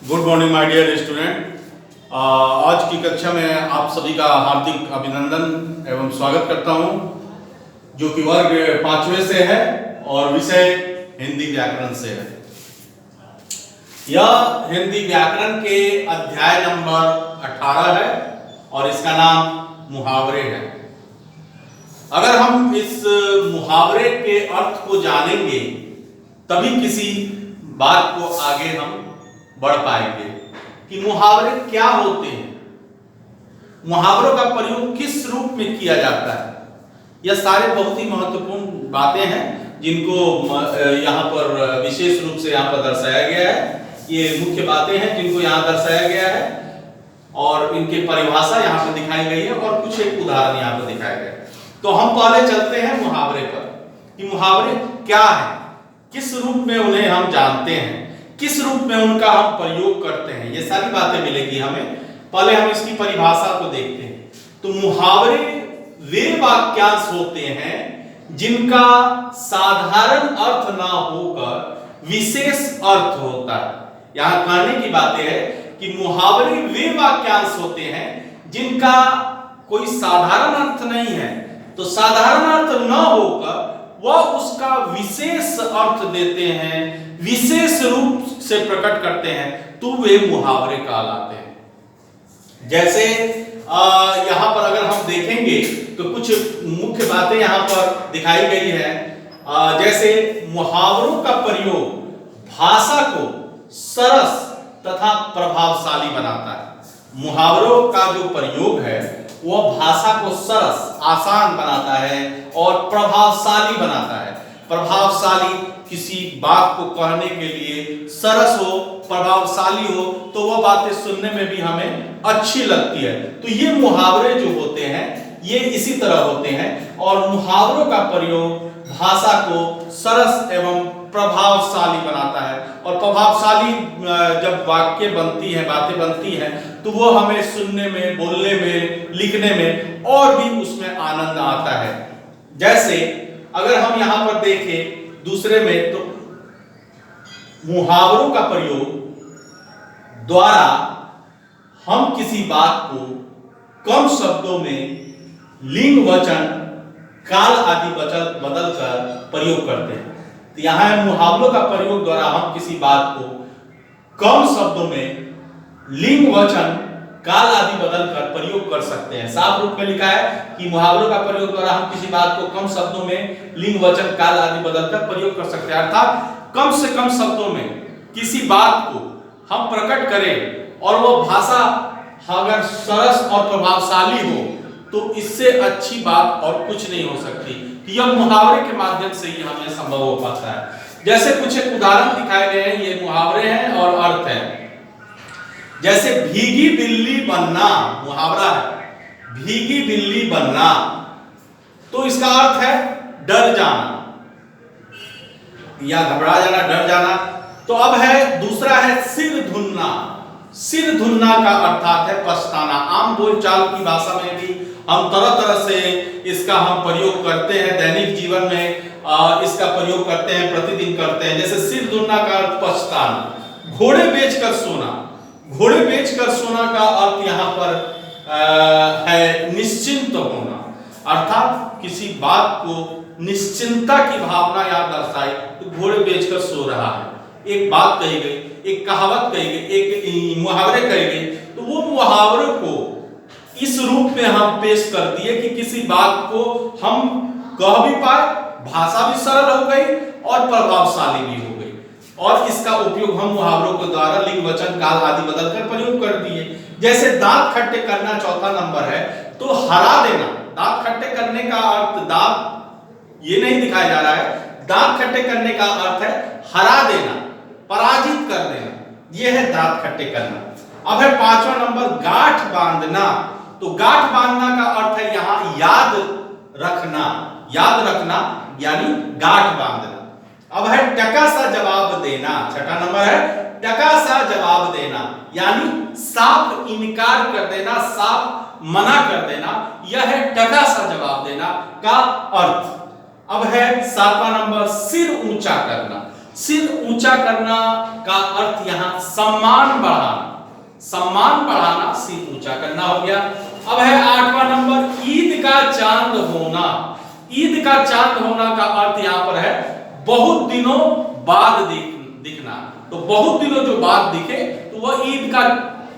Good morning my dear student. आज की कक्षा में आप सभी का हार्दिक अभिनंदन एवं स्वागत करता हूं, जो कि वर्ग 5वें से है और विषय हिंदी व्याकरण से है। यह हिंदी व्याकरण के अध्याय नंबर 18 है और इसका नाम मुहावरे है। अगर हम इस मुहावरे के अर्थ को जानेंगे तभी किसी बात को आगे हम बढ़ पाएंगे कि मुहावरे क्या होते हैं, मुहावरों का प्रयोग किस रूप में किया जाता है। यह सारे बहुत ही महत्वपूर्ण बातें हैं जिनको यहाँ पर विशेष रूप से यहाँ पर दर्शाया गया है। ये मुख्य बातें हैं जिनको यहाँ दर्शाया गया है और इनके परिभाषा यहाँ पर दिखाई गई है और कुछ एक उदाहरण यहाँ पर दिखाए गए। तो हम पहले चलते हैं मुहावरे पर कि मुहावरे क्या है, किस रूप में उन्हें हम जानते हैं, किस रूप में उनका हम प्रयोग करते हैं। ये सारी बातें मिलेगी हमें। पहले हम इसकी परिभाषा को देखते हैं। तो मुहावरे वे वाक्यांश होते हैं जिनका साधारण अर्थ ना होकर विशेष अर्थ होता है। यहां कहने की बात है कि मुहावरे वे वाक्यांश होते हैं जिनका कोई साधारण अर्थ नहीं है, तो साधारण अर्थ न होकर वह उसका विशेष अर्थ देते हैं, विशेष रूप से प्रकट करते हैं, तो वे मुहावरे कहलाते हैं। जैसे यहाँ पर अगर हम देखेंगे तो कुछ मुख्य बातें यहाँ पर दिखाई गई है। जैसे मुहावरों का प्रयोग भाषा को सरस तथा प्रभावशाली बनाता है। मुहावरों का जो प्रयोग है वह भाषा को सरस, आसान बनाता है और प्रभावशाली बनाता है। प्रभावशाली किसी बात को कहने के लिए सरस हो, प्रभावशाली हो, तो वह बातें सुनने में भी हमें अच्छी लगती है। तो ये मुहावरे जो होते हैं ये इसी तरह होते हैं और मुहावरों का प्रयोग भाषा को सरस एवं प्रभावशाली बनाता है। और प्रभावशाली जब वाक्य बनती है, बातें बनती हैं, तो वो हमें सुनने में, बोलने में, लिखने में और भी उसमें आनंद आता है। जैसे अगर हम यहाँ पर देखें दूसरे में, तो मुहावरों का प्रयोग द्वारा हम किसी बात को कम शब्दों में लिंग, वचन, काल आदि बदल कर प्रयोग करते हैं। तो यहाँ मुहावरों का प्रयोग द्वारा हम किसी बात को कम शब्दों में लिंग, वचन, काल आदि बदल कर प्रयोग कर सकते हैं। साफ रूप में लिखा है कि मुहावरों का प्रयोग द्वारा हम किसी बात को कम शब्दों में लिंग, वचन, काल आदि बदलकर प्रयोग कर सकते हैं। अर्थात कम से कम शब्दों में किसी बात को हम प्रकट करें और वह भाषा अगर सरस और प्रभावशाली हो तो इससे अच्छी बात और कुछ नहीं हो सकती। कि यह मुहावरे के माध्यम से ही हमें संभव हो पाता है। जैसे कुछ एक उदाहरण दिखाए गए हैं, ये मुहावरे हैं और अर्थ है। जैसे भीगी बिल्ली बनना, मुहावरा है भीगी बिल्ली बनना, तो इसका अर्थ है डर जाना या घबरा जाना, डर जाना। तो अब है दूसरा है सिर धुनना। सिर धुनना का अर्थात है पछताना। आम बोलचाल की भाषा में भी हम तरह तरह से इसका हम प्रयोग करते हैं, दैनिक जीवन में इसका प्रयोग करते हैं, प्रतिदिन करते हैं। जैसे सिर धुनना का अर्थ पछताना। घोड़े बेचकर सोना, घोड़े बेचकर सोना का अर्थ यहाँ पर है निश्चिंत होना। अर्थात किसी बात को निश्चिंता की भावना यहाँ दर्शाई, तो घोड़े बेचकर सो रहा है। एक बात कही गई, एक कहावत कही गई, एक मुहावरे कही गई, तो वो मुहावरों को इस रूप में हम पेश कर दिए कि किसी बात को हम कह भी पाए, भाषा भी सरल हो गई और प्रभावशाली भी हो गई। और इसका उपयोग हम मुहावरों के द्वारा लिंग, वचन, काल आदि बदलकर प्रयोग कर दिए। जैसे दांत खट्टे करना चौथा नंबर है, तो हरा देना। दांत खट्टे करने का अर्थ, दांत ये नहीं दिखाया जा रहा है, दांत खट्टे करने का अर्थ है हरा देना, पराजित कर देना, यह है दांत खट्टे करना। अब है पांचवा नंबर गांठ बांधना। तो गांठ बांधना का अर्थ है यहाँ याद रखना, याद रखना यानी गांठ बांधना। अब है टका सा जवाब देना। छठा नंबर है टका सा जवाब देना, यानी साफ इनकार कर देना, साफ मना कर देना, यह है टका सा जवाब देना का अर्थ। अब है सातवां नंबर सिर ऊंचा करना। सिर ऊंचा करना का अर्थ यहाँ सम्मान बढ़ाना, सम्मान बढ़ाना, सिर ऊंचा करना हो गया। अब है 8वां नंबर, ईद का चांद होना। ईद का चांद होना का अर्थ यहाँ पर है बहुत दिनों बाद दिखना। तो बहुत दिनों जो बाद दिखे तो वह ईद का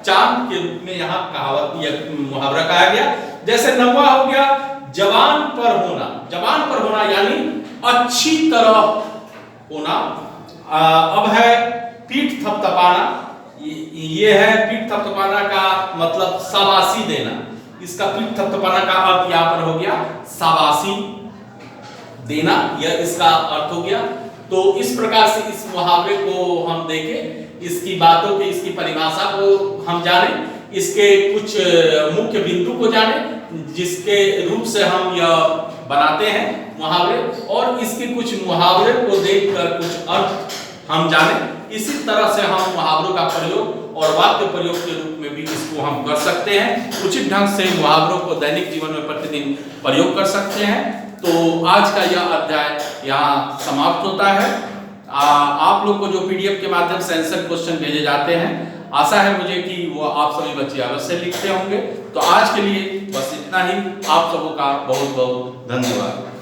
चांद के रूप में यहाँ कहावत या मुहावरा कहा गया। जैसे 9वां हो गया, जवान पर होना। जवान पर होना यानी अच्छी तरह होना। अब है पीठ थपथपाना। ये है पीठ थपथपाना का मतलब शाबाशी देना। इसका पीठ थपथपाना का अर्थ यहाँ पर हो गया शाबाशी देना, यह इसका अर्थ हो गया। तो इस प्रकार से इस मुहावरे को हम देखें, इसकी बातों के, इसकी परिभाषा को हम जाने, इसके कुछ मुख्य बिंदु को जाने, जिसके रूप से हम यह बनाते हैं मुहावरे, और इसके कुछ मुहावरे को देखकर कुछ अर्थ हम जाने। इसी तरह से हम मुहावरों का प्रयोग और वाक्य प्रयोग के रूप में भी इसको हम कर सकते हैं। उचित ढंग से मुहावरों को दैनिक जीवन में प्रतिदिन प्रयोग कर सकते हैं। तो आज का यह अध्याय यहाँ समाप्त होता है। आप लोग को जो पीडीएफ के माध्यम से आंसर क्वेश्चन भेजे जाते हैं, आशा है मुझे कि वो आप सभी बच्चे अवश्य लिखते होंगे। तो आज के लिए बस इतना ही। आप सबों का बहुत बहुत धन्यवाद।